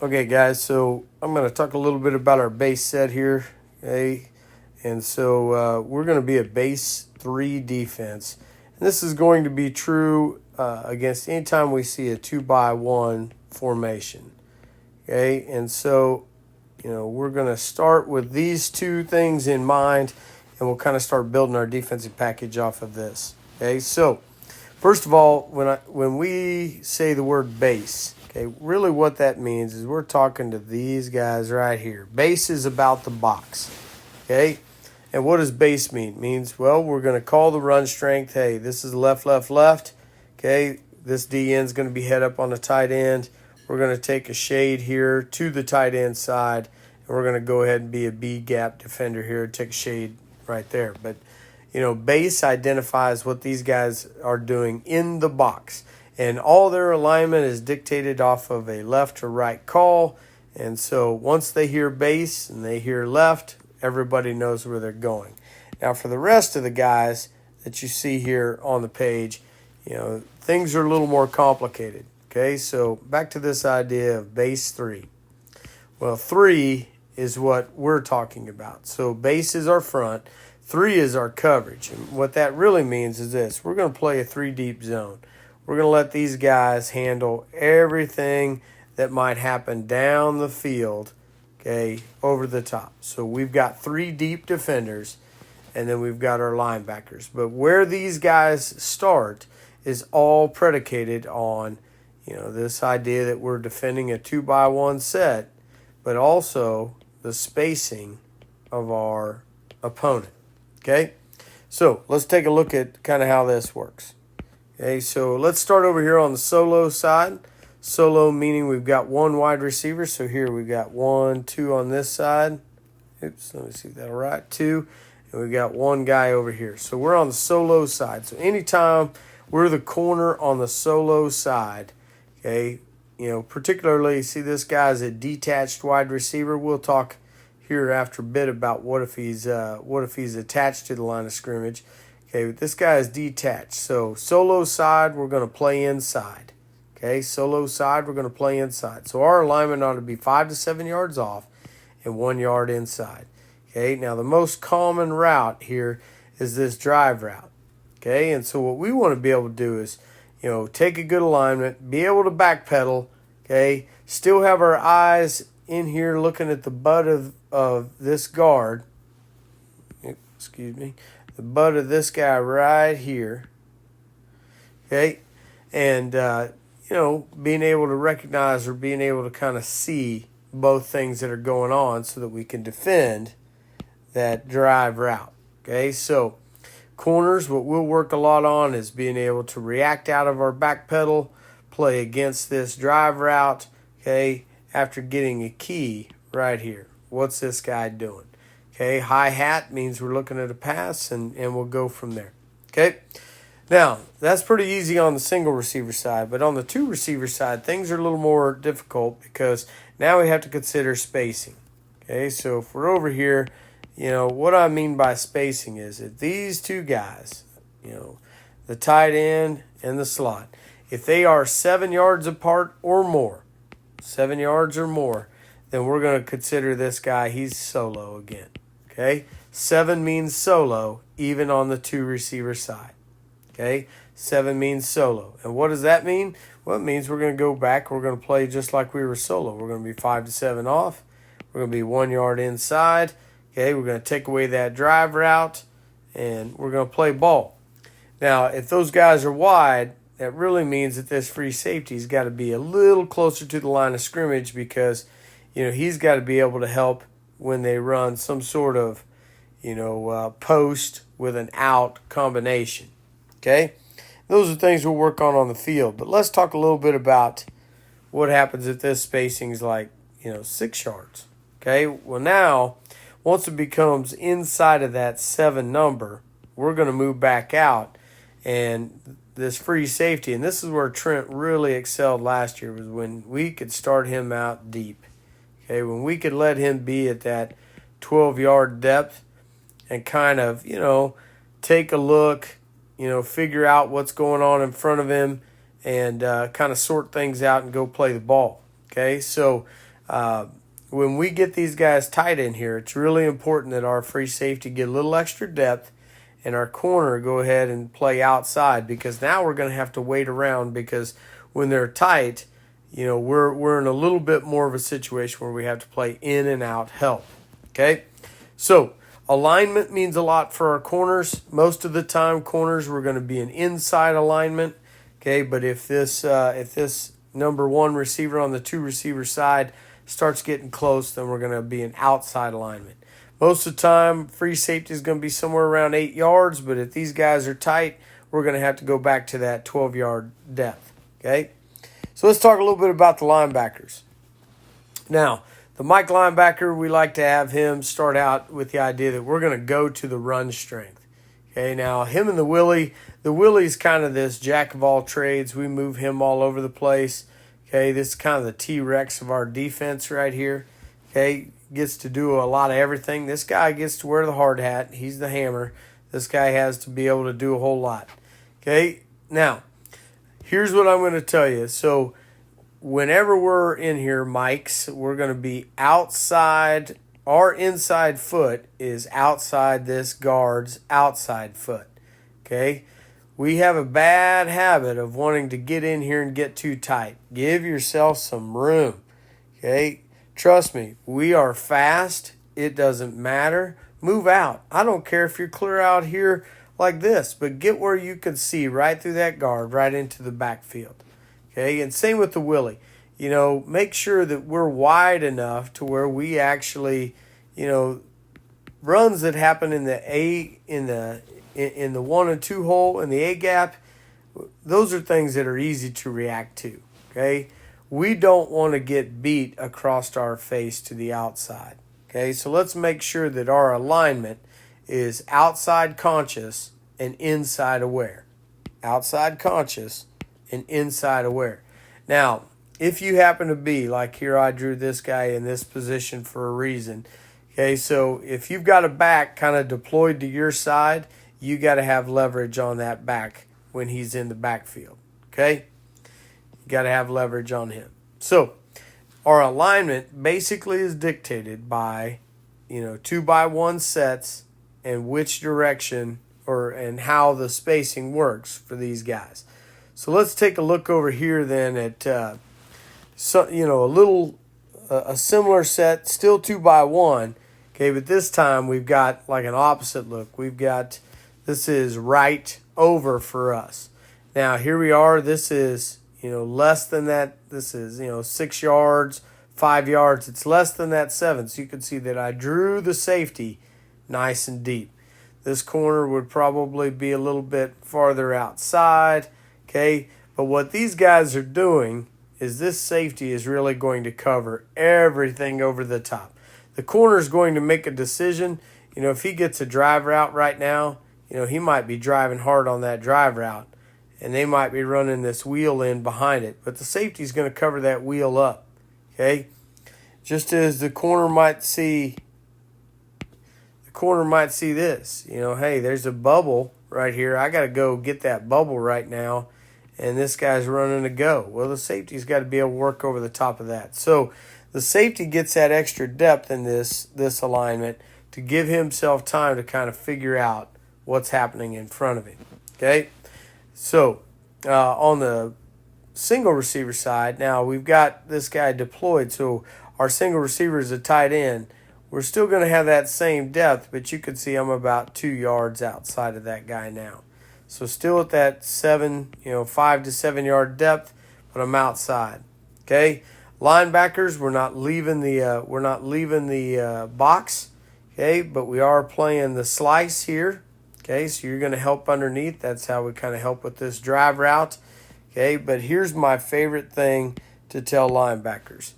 Okay, guys, so I'm going to talk a little bit about our base set here. Okay, and so we're going to be a base 3 defense. And this is going to be true against any time we see a 2-by-1 formation. Okay, and so, we're going to start with these two things in mind, and we'll kind of start building our defensive package off of this. Okay, so first of all, when we say the word base, okay, really what that means is we're talking to these guys right here. Base is about the box, okay? And what does base mean? It means, well, we're going to call the run strength. Hey, this is left, left, left, okay? This DN is going to be head up on the tight end. We're going to take a shade here to the tight end side, and we're going to go ahead and be a B gap defender here, take a shade right there. But base identifies what these guys are doing in the box. And all their alignment is dictated off of a left or right call. And so once they hear base and they hear left, everybody knows where they're going. Now for the rest of the guys that you see here on the page, things are a little more complicated. Okay, so back to this idea of base 3. Well, 3 is what we're talking about. So base is our front. 3 is our coverage. And what that really means is this. We're going to play a 3-deep zone. We're going to let these guys handle everything that might happen down the field, okay, over the top. So we've got 3 deep defenders, and then we've got our linebackers. But where these guys start is all predicated on, this idea that we're defending a 2-by-1 set, but also the spacing of our opponent. Okay, so let's take a look at kind of how this works. Okay, so let's start over here on the solo side. Solo meaning we've got 1 wide receiver. So here we've got 1, 2 on this side. Oops, let me see if that'll right. 2, and we've got 1 guy over here. So we're on the solo side. So anytime we're the corner on the solo side, okay, particularly see this guy's a detached wide receiver. We'll talk here after a bit about what if he's attached to the line of scrimmage. Okay, but this guy is detached. So solo side, we're going to play inside. Okay, solo side, we're going to play inside. So our alignment ought to be 5 to 7 yards off and 1 yard inside. Okay, now the most common route here is this drive route. Okay, and so what we want to be able to do is, take a good alignment, be able to backpedal. Okay, still have our eyes in here looking at the butt of this guard. Excuse me. The butt of this guy right here. Okay, and being able to recognize or being able to kind of see both things that are going on so that we can defend that drive route. Okay, so corners, what we'll work a lot on is being able to react out of our back pedal, play against this drive route, okay, after getting a key right here. What's this guy doing? Okay, high hat means we're looking at a pass, and we'll go from there. Okay, now that's pretty easy on the single receiver side, but on the 2 receiver side, things are a little more difficult because now we have to consider spacing. Okay, so if we're over here, what I mean by spacing is that these 2 guys, the tight end and the slot, if they are 7 yards apart or more, 7 yards or more, then we're going to consider this guy, he's solo again. Okay, 7 means solo, even on the 2 receiver side. Okay, 7 means solo. And what does that mean? Well, it means we're going to go back. We're going to play just like we were solo. We're going to be 5 to 7 off. We're going to be 1 yard inside. Okay, we're going to take away that drive route, and we're going to play ball. Now, if those guys are wide, that really means that this free safety's got to be a little closer to the line of scrimmage because, he's got to be able to help when they run some sort of, post with an out combination. Okay? Those are things we'll work on the field. But let's talk a little bit about what happens if this spacing is like, 6 yards. Okay? Well, now, once it becomes inside of that 7 number, we're going to move back out. And this free safety, and this is where Trent really excelled last year, was when we could start him out deep. Okay, when we could let him be at that 12-yard depth and kind of, take a look, figure out what's going on in front of him and kind of sort things out and go play the ball. Okay, so when we get these guys tight in here, it's really important that our free safety get a little extra depth and our corner go ahead and play outside, because now we're going to have to wait around, because when they're tight, we're in a little bit more of a situation where we have to play in and out help. Okay, so alignment means a lot for our corners. Most of the time, corners we're going to be an inside alignment. Okay, but if this number one receiver on the two receiver side starts getting close, then we're going to be an outside alignment. Most of the time, free safety is going to be somewhere around 8 yards, but if these guys are tight, we're going to have to go back to that 12-yard depth. Okay, so let's talk a little bit about the linebackers. Now, the Mike linebacker, we like to have him start out with the idea that we're going to go to the run strength. Okay, now him and the Willie's kind of this jack of all trades. We move him all over the place. Okay, this is kind of the T-Rex of our defense right here. Okay, gets to do a lot of everything. This guy gets to wear the hard hat. He's the hammer. This guy has to be able to do a whole lot. Okay, now, here's what I'm going to tell you. So, whenever we're in here, Mikes, we're going to be outside. Our inside foot is outside this guard's outside foot. Okay? We have a bad habit of wanting to get in here and get too tight. Give yourself some room. Okay? Trust me, we are fast. It doesn't matter. Move out. I don't care if you're clear out here like this, but get where you can see right through that guard, right into the backfield. Okay? And same with the Willie. Make sure that we're wide enough to where we actually, runs that happen in the 1 and 2 hole in the A gap, those are things that are easy to react to. Okay? We don't want to get beat across our face to the outside. Okay? So let's make sure that our alignment is outside conscious and inside aware. Outside conscious and inside aware. Now, if you happen to be, like here I drew this guy in this position for a reason. Okay, so if you've got a back kind of deployed to your side, you got to have leverage on that back when he's in the backfield. Okay? You got to have leverage on him. So, our alignment basically is dictated by, 2-by-1 sets and which direction and how the spacing works for these guys. So let's take a look over here then at a similar set, still 2-by-1. Okay, but this time we've got like an opposite look. This is right over for us. Now here we are. This is less than that. This is 6 yards, 5 yards. It's less than that 7. So you can see that I drew the safety nice and deep. This corner would probably be a little bit farther outside. Okay, but what these guys are doing is this safety is really going to cover everything over the top. The corner is going to make a decision. If he gets a drive route right now, he might be driving hard on that drive route, and they might be running this wheel in behind it. But the safety is going to cover that wheel up. Okay, just as the corner might see this. Hey, there's a bubble right here. I got to go get that bubble right now. And this guy's running a go. Well, the safety's got to be able to work over the top of that. So the safety gets that extra depth in this alignment to give himself time to kind of figure out what's happening in front of him. Okay? So on the single receiver side, now we've got this guy deployed. So our single receiver is a tight end. We're still going to have that same depth, but you can see I'm about 2 yards outside of that guy now. So still at that 5 to 7 yard depth, but I'm outside. Okay, linebackers, we're not leaving the box. Okay, but we are playing the slice here. Okay, so you're going to help underneath. That's how we kind of help with this drive route. Okay, but here's my favorite thing to tell linebackers.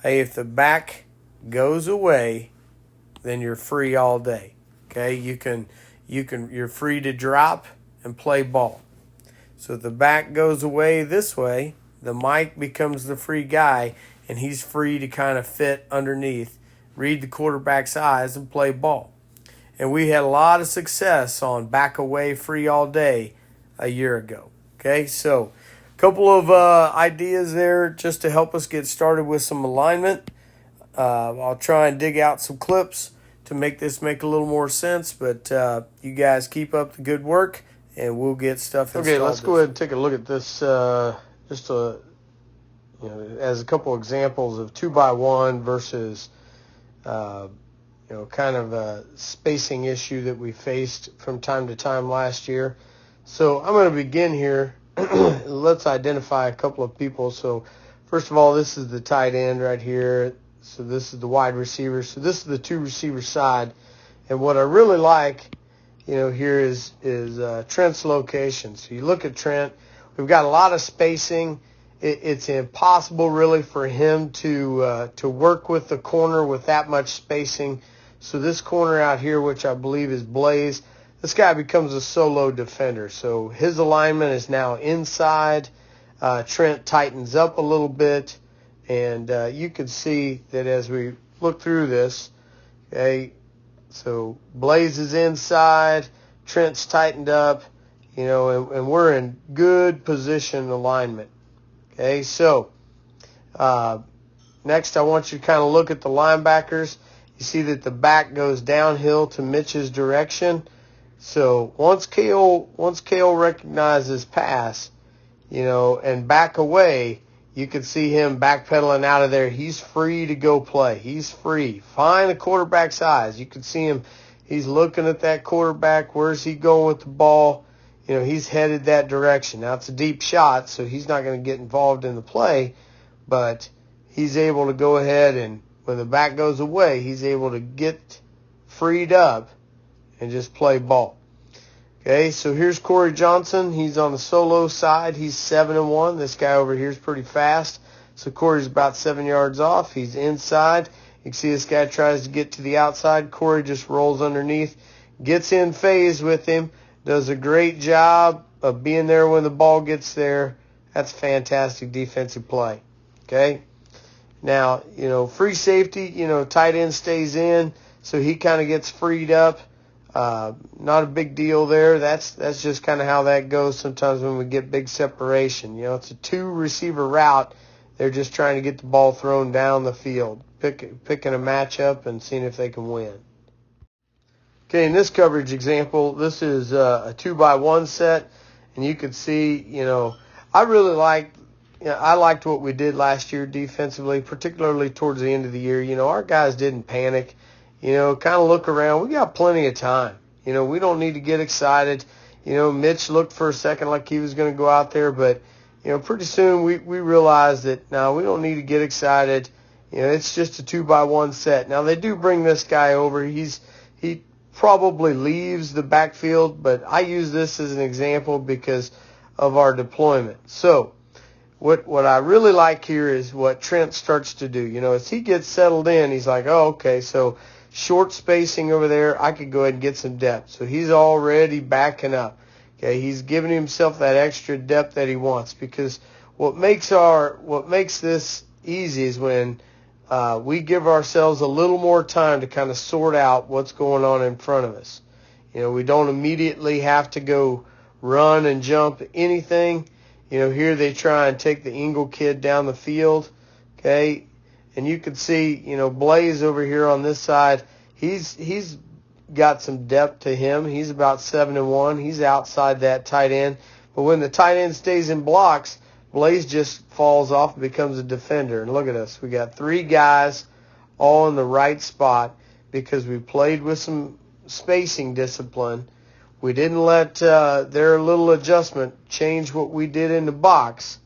Hey, if the back goes away, then you're free all day. Okay, you're free to drop and play ball. So if the back goes away this way, the Mike becomes the free guy, and he's free to kind of fit underneath, read the quarterback's eyes, and play ball. And we had a lot of success on back away free all day a year ago. Okay, so a couple of ideas there just to help us get started with some alignment. I'll try and dig out some clips to make this make a little more sense, but you guys keep up the good work, and we'll get stuff installed. Okay, let's go ahead and take a look at this just as a couple examples of 2x1 versus kind of a spacing issue that we faced from time to time last year. So I'm going to begin here. Let's identify a couple of people. So first of all, this is the tight end right here. So this is the wide receiver. So this is the two receiver side. And what I really like, here is Trent's location. So you look at Trent. We've got a lot of spacing. It's impossible really for him to work with the corner with that much spacing. So this corner out here, which I believe is Blaze, this guy becomes a solo defender. So his alignment is now inside. Trent tightens up a little bit. And you can see that as we look through this, okay, so Blaze is inside, Trent's tightened up, and we're in good position alignment. Okay, so next I want you to kind of look at the linebackers. You see that the back goes downhill to Mitch's direction. So once Kale recognizes pass, and back away, you can see him backpedaling out of there. He's free to go play. He's free. Find the quarterback's eyes. You can see him. He's looking at that quarterback. Where's he going with the ball? He's headed that direction. Now, it's a deep shot, so he's not going to get involved in the play, but he's able to go ahead and when the back goes away, he's able to get freed up and just play ball. Okay, so here's Corey Johnson. He's on the solo side. He's 7-1. This guy over here is pretty fast. So Corey's about 7 yards off. He's inside. You can see this guy tries to get to the outside. Corey just rolls underneath, gets in phase with him, does a great job of being there when the ball gets there. That's fantastic defensive play. Okay, now, free safety, tight end stays in, so he kind of gets freed up. Not a big deal there. That's just kind of how that goes sometimes when we get big separation. It's a two-receiver route. They're just trying to get the ball thrown down the field, picking a matchup and seeing if they can win. Okay, in this coverage example, this is a 2x1 set, and you can see, I really liked what we did last year defensively, particularly towards the end of the year. Our guys didn't panic. Kind of look around. We got plenty of time. We don't need to get excited. Mitch looked for a second like he was going to go out there, but, pretty soon we realized that, no, we don't need to get excited. It's just a 2x1 set. Now, they do bring this guy over. He probably leaves the backfield, but I use this as an example because of our deployment. So, what I really like here is what Trent starts to do. As he gets settled in, he's like, oh, okay, so short spacing over there, I could go ahead and get some depth. So he's already backing up. Okay, he's giving himself that extra depth that he wants, because what makes this easy is when we give ourselves a little more time to kind of sort out what's going on in front of us. We don't immediately have to go run and jump anything. Here they try and take the Engel kid down the field, okay? And you can see, Blaze over here on this side, he's got some depth to him. He's about 7-1. He's outside that tight end. But when the tight end stays in blocks, Blaze just falls off and becomes a defender. And look at us. We got three guys all in the right spot because we played with some spacing discipline. We didn't let their little adjustment change what we did in the box.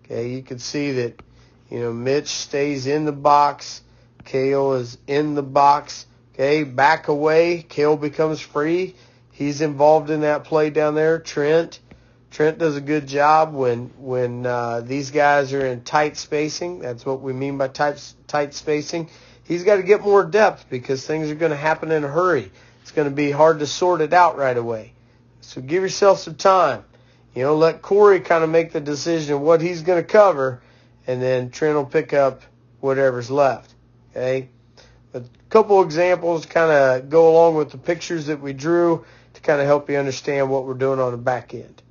Okay, you can see that, Mitch stays in the box. Kale is in the box. Okay, back away. Kale becomes free. He's involved in that play down there. Trent does a good job when these guys are in tight spacing. That's what we mean by tight spacing. He's got to get more depth because things are going to happen in a hurry. It's going to be hard to sort it out right away. So give yourself some time. Let Corey kind of make the decision of what he's going to cover, and then Trent will pick up whatever's left. Okay? A couple examples kind of go along with the pictures that we drew to kind of help you understand what we're doing on the back end.